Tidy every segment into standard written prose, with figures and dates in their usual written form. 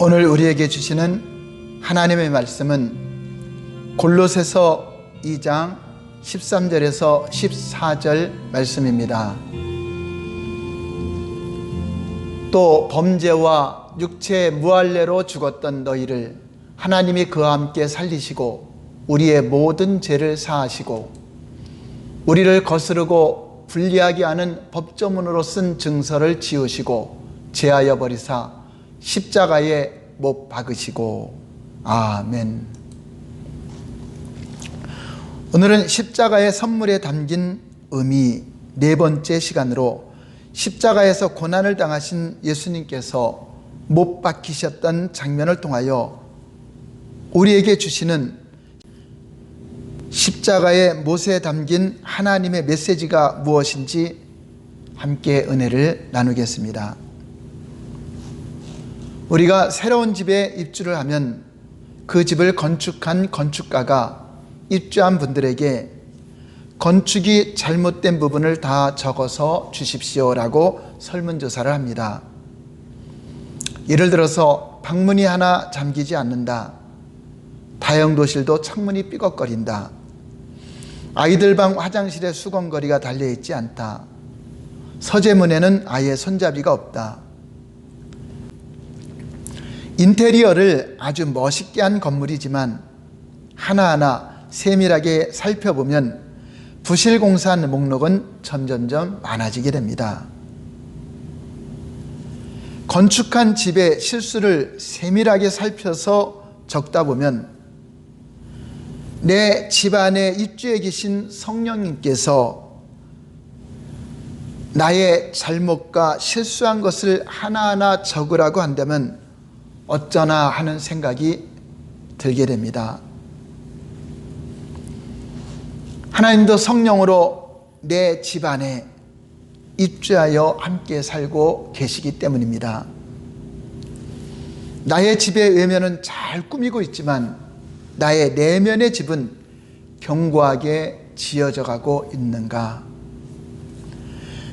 오늘 우리에게 주시는 하나님의 말씀은 골로새서 2장 13절에서 14절 말씀입니다. 또 범죄와 육체의 무할례로 죽었던 너희를 하나님이 그와 함께 살리시고 우리의 모든 죄를 사하시고 우리를 거스르고 불리하게 하는 법조문으로 쓴 증서를 지우시고 제하여 버리사 십자가에 못 박으시고. 아멘. 오늘은 십자가의 선물에 담긴 의미 네 번째 시간으로 십자가에서 고난을 당하신 예수님께서 못 박히셨던 장면을 통하여 우리에게 주시는 십자가의 못에 담긴 하나님의 메시지가 무엇인지 함께 은혜를 나누겠습니다. 우리가 새로운 집에 입주를 하면 그 집을 건축한 건축가가 입주한 분들에게 건축이 잘못된 부분을 다 적어서 주십시오라고 설문조사를 합니다. 예를 들어서 방문이 하나 잠기지 않는다, 다용도실도 창문이 삐걱거린다, 아이들 방 화장실에 수건거리가 달려있지 않다, 서재문에는 아예 손잡이가 없다. 인테리어를 아주 멋있게 한 건물이지만 하나하나 세밀하게 살펴보면 부실공사한 목록은 점점점 많아지게 됩니다. 건축한 집의 실수를 세밀하게 살펴서 적다 보면 내 집안에 입주해 계신 성령님께서 나의 잘못과 실수한 것을 하나하나 적으라고 한다면 어쩌나 하는 생각이 들게 됩니다. 하나님도 성령으로 내 집안에 입주하여 함께 살고 계시기 때문입니다. 나의 집의 외면은 잘 꾸미고 있지만 나의 내면의 집은 견고하게 지어져 가고 있는가?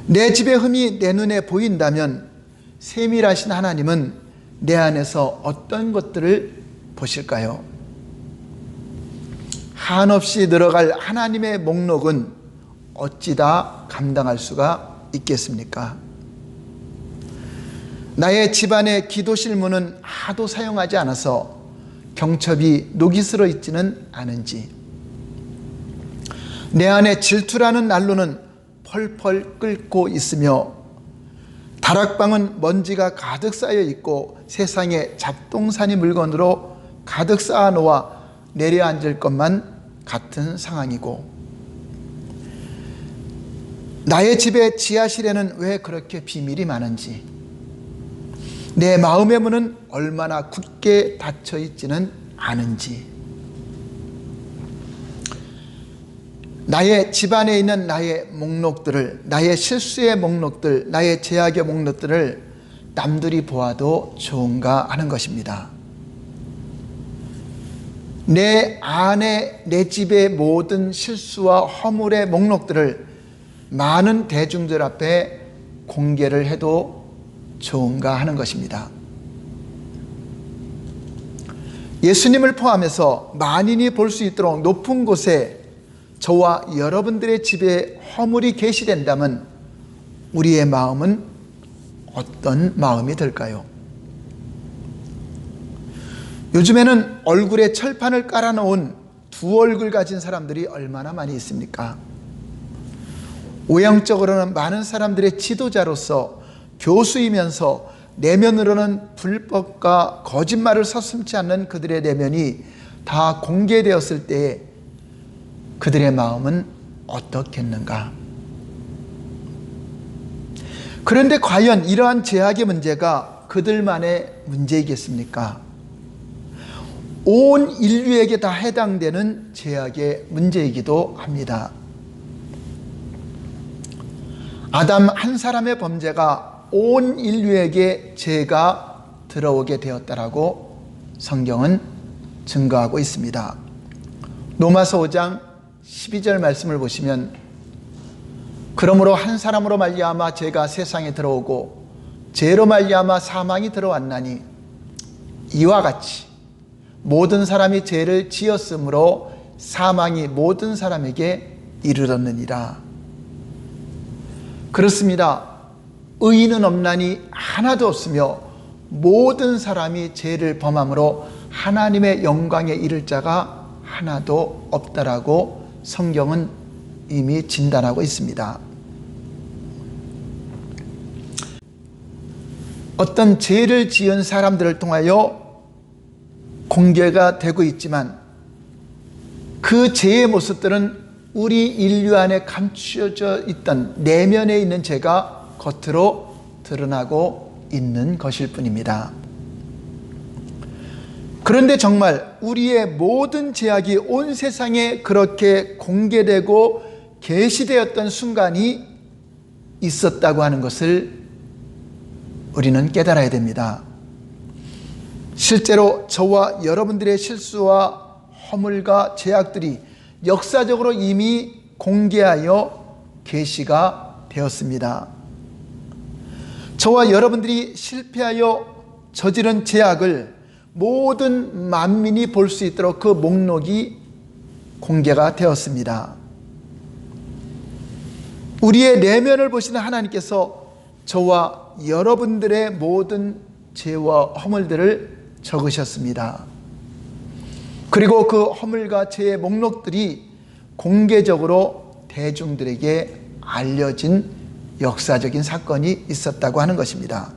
내 집의 흠이 내 눈에 보인다면 세밀하신 하나님은 내 안에서 어떤 것들을 보실까요? 한없이 늘어갈 하나님의 목록은 어찌 다 감당할 수가 있겠습니까? 나의 집안의 기도실 문은 하도 사용하지 않아서 경첩이 녹이 슬어 있지는 않은지, 내 안에 질투라는 난로는 펄펄 끓고 있으며 다락방은 먼지가 가득 쌓여 있고 세상에 잡동사니 물건으로 가득 쌓아 놓아 내려앉을 것만 같은 상황이고, 나의 집의 지하실에는 왜 그렇게 비밀이 많은지, 내 마음의 문은 얼마나 굳게 닫혀 있지는 않은지, 나의 집안에 있는 나의 목록들을, 나의 실수의 목록들, 나의 죄악의 목록들을 남들이 보아도 좋은가 하는 것입니다. 내 안에 내 집의 모든 실수와 허물의 목록들을 많은 대중들 앞에 공개를 해도 좋은가 하는 것입니다. 예수님을 포함해서 만인이 볼 수 있도록 높은 곳에 저와 여러분들의 집에 허물이 계시된다면 우리의 마음은 어떤 마음이 될까요? 요즘에는 얼굴에 철판을 깔아놓은 두 얼굴 가진 사람들이 얼마나 많이 있습니까? 외형적으로는 많은 사람들의 지도자로서 교수이면서 내면으로는 불법과 거짓말을 서슴지 않는 그들의 내면이 다 공개되었을 때에 그들의 마음은 어떻겠는가? 그런데 과연 이러한 죄악의 문제가 그들만의 문제이겠습니까? 온 인류에게 다 해당되는 죄악의 문제이기도 합니다. 아담 한 사람의 범죄가 온 인류에게 죄가 들어오게 되었다라고 성경은 증거하고 있습니다. 로마서 5장 12절 말씀을 보시면 그러므로 한 사람으로 말미암아 죄가 세상에 들어오고 죄로 말미암아 사망이 들어왔나니 이와 같이 모든 사람이 죄를 지었으므로 사망이 모든 사람에게 이르렀느니라. 그렇습니다. 의인은 없나니 하나도 없으며 모든 사람이 죄를 범함으로 하나님의 영광에 이를 자가 하나도 없다라고 성경은 이미 진단하고 있습니다. 어떤 죄를 지은 사람들을 통하여 공개가 되고 있지만 그 죄의 모습들은 우리 인류 안에 감추어져 있던 내면에 있는 죄가 겉으로 드러나고 있는 것일 뿐입니다. 그런데 정말 우리의 모든 죄악이 온 세상에 그렇게 공개되고 계시되었던 순간이 있었다고 하는 것을 우리는 깨달아야 됩니다. 실제로 저와 여러분들의 실수와 허물과 죄악들이 역사적으로 이미 공개하여 계시가 되었습니다. 저와 여러분들이 실패하여 저지른 죄악을 모든 만민이 볼 수 있도록 그 목록이 공개가 되었습니다. 우리의 내면을 보시는 하나님께서 저와 여러분들의 모든 죄와 허물들을 적으셨습니다. 그리고 그 허물과 죄의 목록들이 공개적으로 대중들에게 알려진 역사적인 사건이 있었다고 하는 것입니다.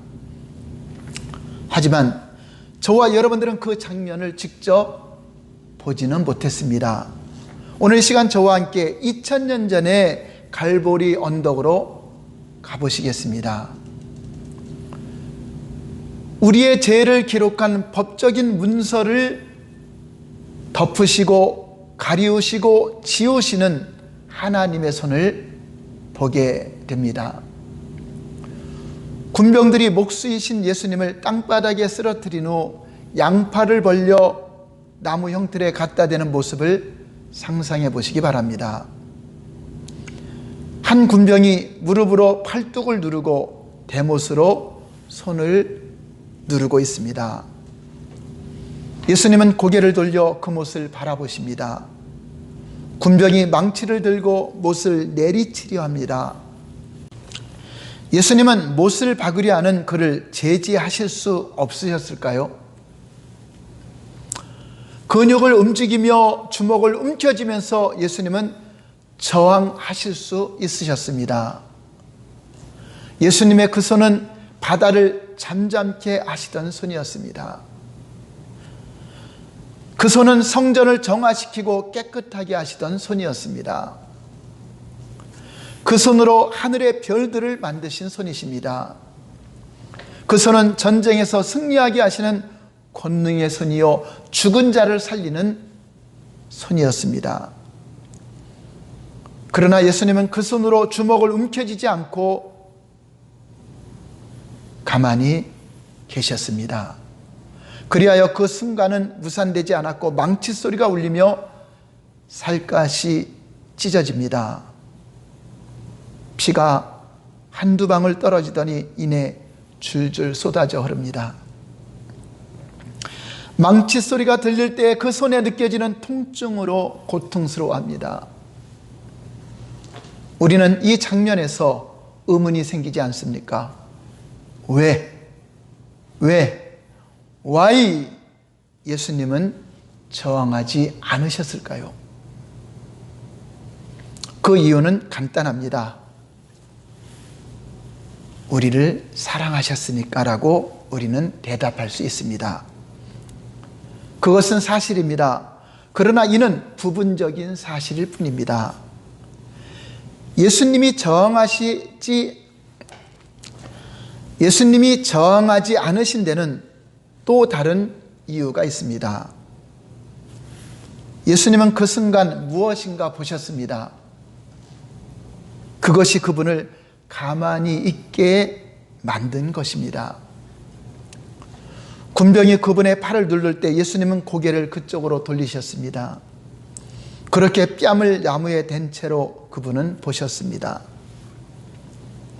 하지만 저와 여러분들은 그 장면을 직접 보지는 못했습니다. 오늘 이 시간 저와 함께 2000년 전에 갈보리 언덕으로 가보시겠습니다. 우리의 죄를 기록한 법적인 문서를 덮으시고 가리우시고 지우시는 하나님의 손을 보게 됩니다. 군병들이 목수이신 예수님을 땅바닥에 쓰러뜨린 후 양팔을 벌려 나무 형틀에 갖다 대는 모습을 상상해 보시기 바랍니다. 한 군병이 무릎으로 팔뚝을 누르고 대못으로 손을 누르고 있습니다. 예수님은 고개를 돌려 그 못을 바라보십니다. 군병이 망치를 들고 못을 내리치려 합니다. 예수님은 못을 박으려 하는 그를 제지하실 수 없으셨을까요? 근육을 움직이며 주먹을 움켜쥐면서 예수님은 저항하실 수 있으셨습니다. 예수님의 그 손은 바다를 잠잠케 하시던 손이었습니다. 그 손은 성전을 정화시키고 깨끗하게 하시던 손이었습니다. 그 손으로 하늘의 별들을 만드신 손이십니다. 그 손은 전쟁에서 승리하게 하시는 권능의 손이요 죽은 자를 살리는 손이었습니다. 그러나 예수님은 그 손으로 주먹을 움켜쥐지 않고 가만히 계셨습니다. 그리하여 그 순간은 무산되지 않았고 망치 소리가 울리며 살갗이 찢어집니다. 피가 한두 방울 떨어지더니 이내 줄줄 쏟아져 흐릅니다. 망치 소리가 들릴 때 그 손에 느껴지는 통증으로 고통스러워합니다. 우리는 이 장면에서 의문이 생기지 않습니까? Why 예수님은 저항하지 않으셨을까요? 그 이유는 간단합니다. 우리를 사랑하셨으니까라고 우리는 대답할 수 있습니다. 그것은 사실입니다. 그러나 이는 부분적인 사실일 뿐입니다. 예수님이 저항하지 않으신 데는 또 다른 이유가 있습니다. 예수님은 그 순간 무엇인가 보셨습니다. 그것이 그분을 가만히 있게 만든 것입니다. 군병이 그분의 팔을 누를 때 예수님은 고개를 그쪽으로 돌리셨습니다. 그렇게 뺨을 나무에 댄 채로 그분은 보셨습니다.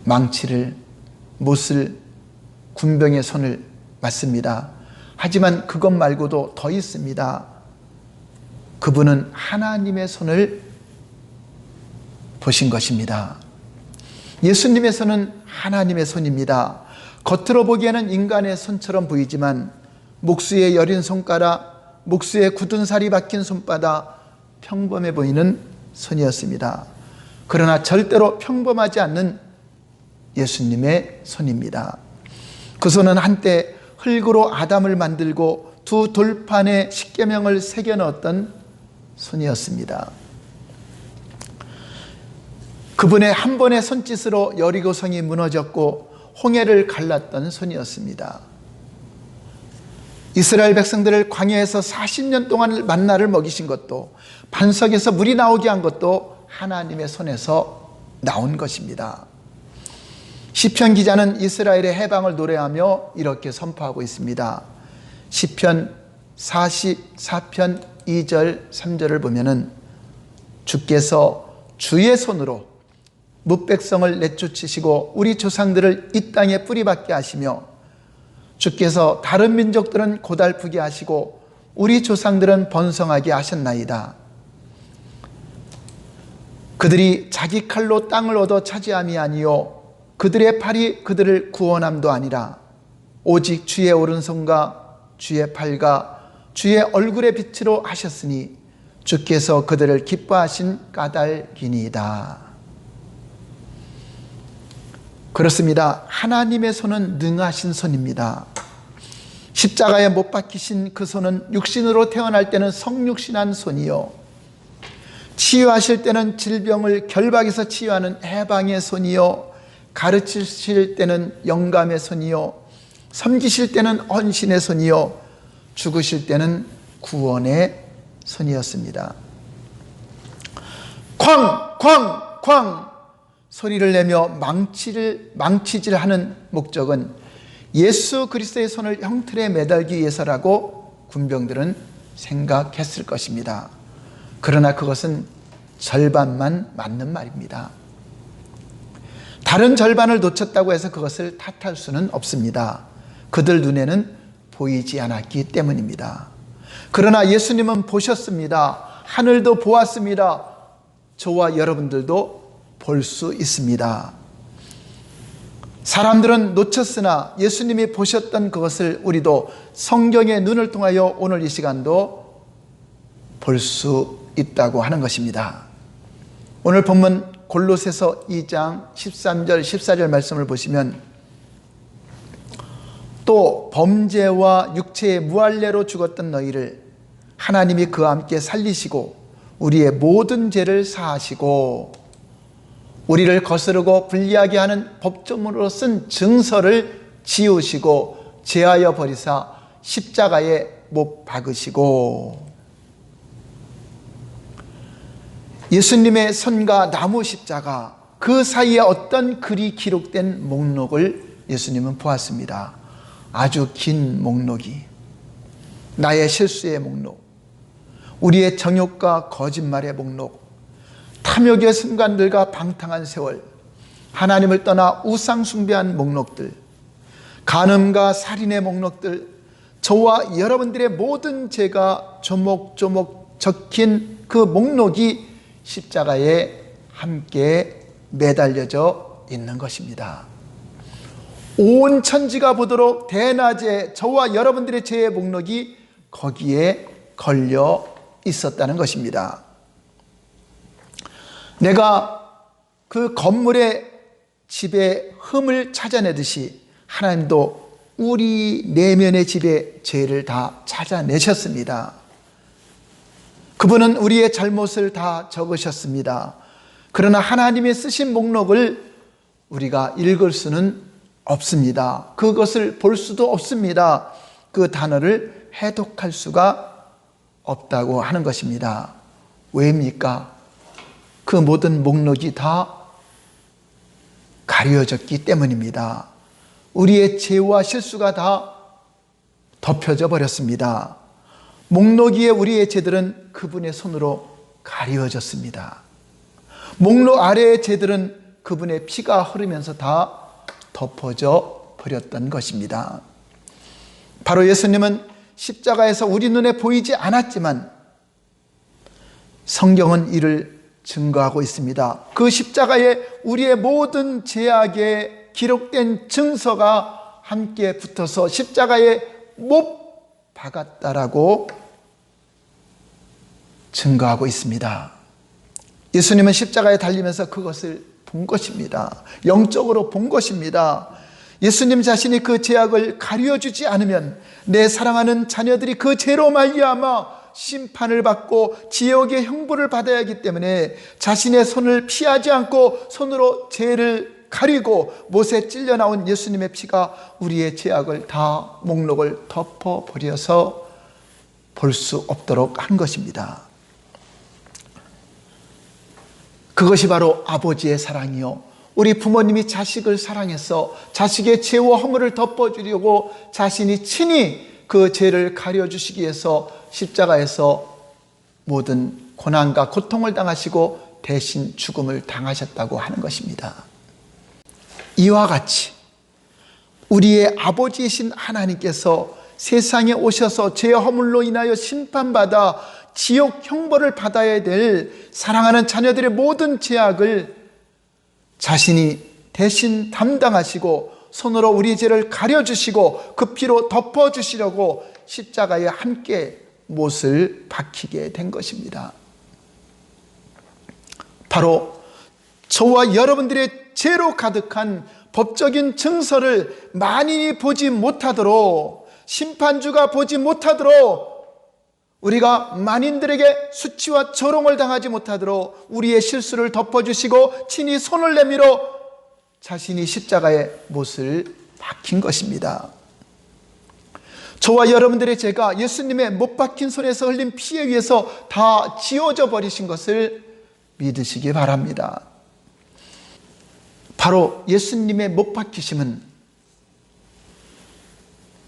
망치를, 못을, 군병의 손을 맞습니다. 하지만 그것 말고도 더 있습니다. 그분은 하나님의 손을 보신 것입니다. 예수님의 손은 하나님의 손입니다. 겉으로 보기에는 인간의 손처럼 보이지만 목수의 여린 손가락, 목수의 굳은 살이 박힌 손바닥, 평범해 보이는 손이었습니다. 그러나 절대로 평범하지 않는 예수님의 손입니다. 그 손은 한때 흙으로 아담을 만들고 두 돌판에 십계명을 새겨 넣었던 손이었습니다. 그분의 한 번의 손짓으로 여리고성이 무너졌고 홍해를 갈랐던 손이었습니다. 이스라엘 백성들을 광야에서 40년 동안 만나를 먹이신 것도, 반석에서 물이 나오게 한 것도 하나님의 손에서 나온 것입니다. 시편 기자는 이스라엘의 해방을 노래하며 이렇게 선포하고 있습니다. 시편 44편 2절 3절을 보면은 주께서 주의 손으로 뭇백성을 내쫓으시고 우리 조상들을 이 땅에 뿌리박게 하시며 주께서 다른 민족들은 고달프게 하시고 우리 조상들은 번성하게 하셨나이다. 그들이 자기 칼로 땅을 얻어 차지함이 아니요 그들의 팔이 그들을 구원함도 아니라 오직 주의 오른손과 주의 팔과 주의 얼굴의 빛으로 하셨으니 주께서 그들을 기뻐하신 까닭이니이다. 그렇습니다. 하나님의 손은 능하신 손입니다. 십자가에 못 박히신 그 손은 육신으로 태어날 때는 성육신한 손이요, 치유하실 때는 질병을 결박에서 치유하는 해방의 손이요, 가르치실 때는 영감의 손이요, 섬기실 때는 헌신의 손이요, 죽으실 때는 구원의 손이었습니다. 쾅 소리를 내며 망치질하는 목적은 예수 그리스도의 손을 형틀에 매달기 위해서라고 군병들은 생각했을 것입니다. 그러나 그것은 절반만 맞는 말입니다. 다른 절반을 놓쳤다고 해서 그것을 탓할 수는 없습니다. 그들 눈에는 보이지 않았기 때문입니다. 그러나 예수님은 보셨습니다. 하늘도 보았습니다. 저와 여러분들도 볼 수 있습니다. 사람들은 놓쳤으나 예수님이 보셨던 그것을 우리도 성경의 눈을 통하여 오늘 이 시간도 볼 수 있다고 하는 것입니다. 오늘 본문 골로새서 2장 13절 14절 말씀을 보시면 또 범죄와 육체의 무할례로 죽었던 너희를 하나님이 그와 함께 살리시고 우리의 모든 죄를 사하시고 우리를 거스르고 불리하게 하는 법조문으로 쓴 증서를 지우시고 제하여 버리사 십자가에 못 박으시고. 예수님의 손과 나무 십자가 그 사이에 어떤 글이 기록된 목록을 예수님은 보았습니다. 아주 긴 목록이, 나의 실수의 목록, 우리의 정욕과 거짓말의 목록, 탐욕의 순간들과 방탕한 세월, 하나님을 떠나 우상 숭배한 목록들, 간음과 살인의 목록들, 저와 여러분들의 모든 죄가 조목조목 적힌 그 목록이 십자가에 함께 매달려져 있는 것입니다. 온 천지가 보도록 대낮에 저와 여러분들의 죄의 목록이 거기에 걸려 있었다는 것입니다. 내가 그 건물의 집의 흠을 찾아내듯이 하나님도 우리 내면의 집의 죄를 다 찾아내셨습니다. 그분은 우리의 잘못을 다 적으셨습니다. 그러나 하나님이 쓰신 목록을 우리가 읽을 수는 없습니다. 그것을 볼 수도 없습니다. 그 단어를 해독할 수가 없다고 하는 것입니다. 왜입니까? 그 모든 목록이 다 가려졌기 때문입니다. 우리의 죄와 실수가 다 덮여져 버렸습니다. 목록 위에 우리의 죄들은 그분의 손으로 가려졌습니다. 목록 아래의 죄들은 그분의 피가 흐르면서 다 덮어져 버렸던 것입니다. 바로 예수님은 십자가에서 우리 눈에 보이지 않았지만 성경은 이를 증거하고 있습니다. 그 십자가에 우리의 모든 죄악에 기록된 증서가 함께 붙어서 십자가에 못 박았다라고 증거하고 있습니다. 예수님은 십자가에 달리면서 그것을 본 것입니다. 영적으로 본 것입니다. 예수님 자신이 그 죄악을 가려주지 않으면 내 사랑하는 자녀들이 그 죄로 말미암아 심판을 받고 지옥의 형벌을 받아야 하기 때문에 자신의 손을 피하지 않고 손으로 죄를 가리고 못에 찔려 나온 예수님의 피가 우리의 죄악을 다 목록을 덮어버려서 볼 수 없도록 한 것입니다. 그것이 바로 아버지의 사랑이요, 우리 부모님이 자식을 사랑해서 자식의 죄와 허물을 덮어주려고 자신이 친히 그 죄를 가려주시기 위해서 십자가에서 모든 고난과 고통을 당하시고 대신 죽음을 당하셨다고 하는 것입니다. 이와 같이 우리의 아버지이신 하나님께서 세상에 오셔서 죄 허물로 인하여 심판받아 지옥 형벌을 받아야 될 사랑하는 자녀들의 모든 죄악을 자신이 대신 담당하시고 손으로 우리 죄를 가려주시고 그 피로 덮어주시려고 십자가에 함께 못을 박히게 된 것입니다. 바로 저와 여러분들의 죄로 가득한 법적인 증서를 만인이 보지 못하도록, 심판주가 보지 못하도록, 우리가 만인들에게 수치와 조롱을 당하지 못하도록 우리의 실수를 덮어주시고 친히 손을 내밀어 자신이 십자가에 못을 박힌 것입니다. 저와 여러분들의 죄가 예수님의 못 박힌 손에서 흘린 피에 의해서 다 지워져 버리신 것을 믿으시기 바랍니다. 바로 예수님의 못 박히심은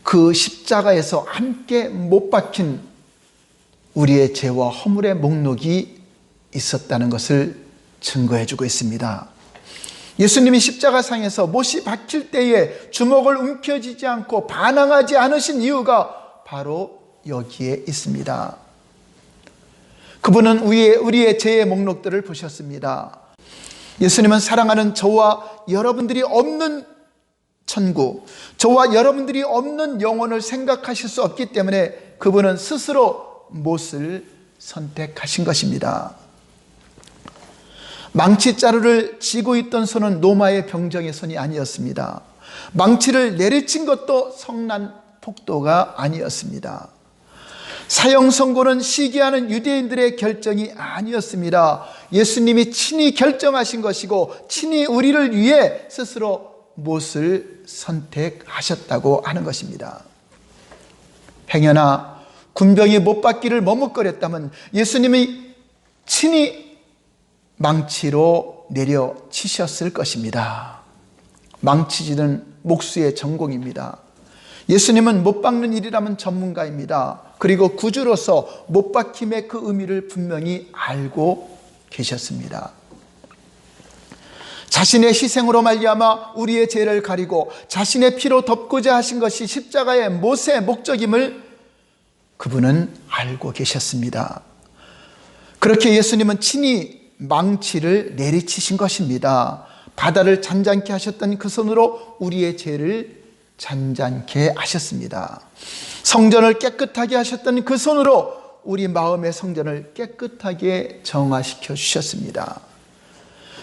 그 십자가에서 함께 못 박힌 우리의 죄와 허물의 목록이 있었다는 것을 증거해주고 있습니다. 예수님이 십자가상에서 못이 박힐 때에 주먹을 움켜쥐지 않고 반항하지 않으신 이유가 바로 여기에 있습니다. 그분은 우리의 죄의 목록들을 보셨습니다. 예수님은 사랑하는 저와 여러분들이 없는 천국, 저와 여러분들이 없는 영혼을 생각하실 수 없기 때문에 그분은 스스로 못을 선택하신 것입니다. 망치자루를 쥐고 있던 손은 노마의 병정의 손이 아니었습니다. 망치를 내리친 것도 성난 폭도가 아니었습니다. 사형 선고는 시기하는 유대인들의 결정이 아니었습니다. 예수님이 친히 결정하신 것이고 친히 우리를 위해 스스로 못을 선택하셨다고 하는 것입니다. 행여나 군병이 못 박기를 머뭇거렸다면 예수님이 친히 망치로 내려치셨을 것입니다. 망치질은 목수의 전공입니다. 예수님은 못 박는 일이라면 전문가입니다. 그리고 구주로서 못 박힘의 그 의미를 분명히 알고 계셨습니다. 자신의 희생으로 말미암아 우리의 죄를 가리고 자신의 피로 덮고자 하신 것이 십자가의 못의 목적임을 그분은 알고 계셨습니다. 그렇게 예수님은 친히 망치를 내리치신 것입니다. 바다를 잔잔케 하셨던 그 손으로 우리의 죄를 잔잔케 하셨습니다. 성전을 깨끗하게 하셨던 그 손으로 우리 마음의 성전을 깨끗하게 정화시켜 주셨습니다.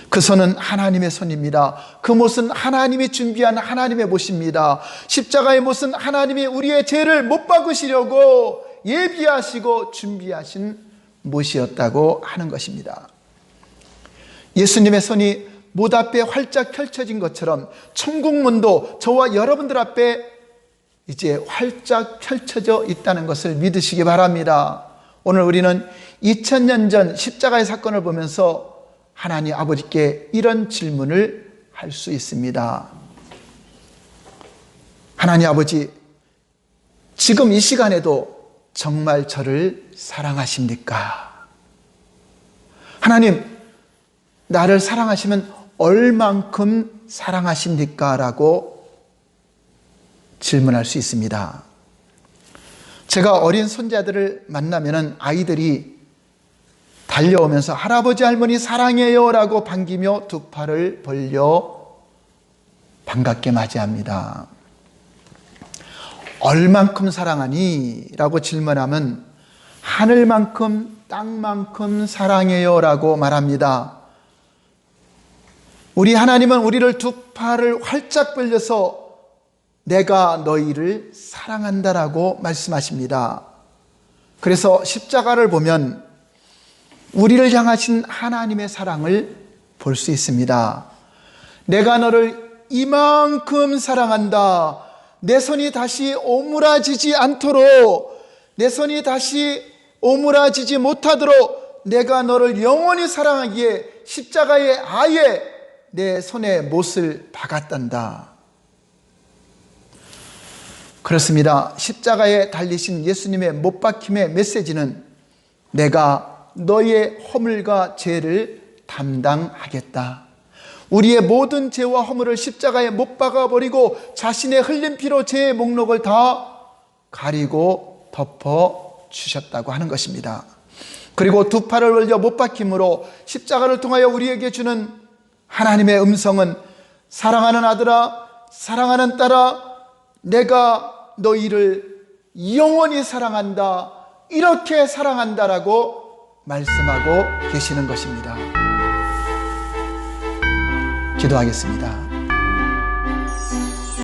그 손은 하나님의 손입니다. 그 못은 하나님이 준비한 하나님의 못입니다. 십자가의 못은 하나님이 우리의 죄를 못 박으시려고 예비하시고 준비하신 못이었다고 하는 것입니다. 예수님의 손이 못 앞에 활짝 펼쳐진 것처럼 천국문도 저와 여러분들 앞에 이제 활짝 펼쳐져 있다는 것을 믿으시기 바랍니다. 오늘 우리는 2000년 전 십자가의 사건을 보면서 하나님 아버지께 이런 질문을 할 수 있습니다. 하나님 아버지, 지금 이 시간에도 정말 저를 사랑하십니까? 하나님, 나를 사랑하시면 얼만큼 사랑하십니까? 라고 질문할 수 있습니다. 제가 어린 손자들을 만나면은 아이들이 달려오면서 할아버지 할머니 사랑해요 라고 반기며 두 팔을 벌려 반갑게 맞이합니다. 얼만큼 사랑하니? 라고 질문하면 하늘만큼 땅만큼 사랑해요 라고 말합니다. 우리 하나님은 우리를 두 팔을 활짝 벌려서 내가 너희를 사랑한다라고 말씀하십니다. 그래서 십자가를 보면 우리를 향하신 하나님의 사랑을 볼 수 있습니다. 내가 너를 이만큼 사랑한다. 내 손이 다시 오므라지지 않도록, 내 손이 다시 오므라지지 못하도록 내가 너를 영원히 사랑하기에 십자가에 아예 내 손에 못을 박았단다. 그렇습니다. 십자가에 달리신 예수님의 못 박힘의 메시지는 내가 너의 허물과 죄를 담당하겠다. 우리의 모든 죄와 허물을 십자가에 못 박아버리고 자신의 흘린 피로 죄의 목록을 다 가리고 덮어주셨다고 하는 것입니다. 그리고 두 팔을 벌려 못 박힘으로 십자가를 통하여 우리에게 주는 하나님의 음성은 사랑하는 아들아, 사랑하는 딸아, 내가 너희를 영원히 사랑한다, 이렇게 사랑한다라고 말씀하고 계시는 것입니다. 기도하겠습니다.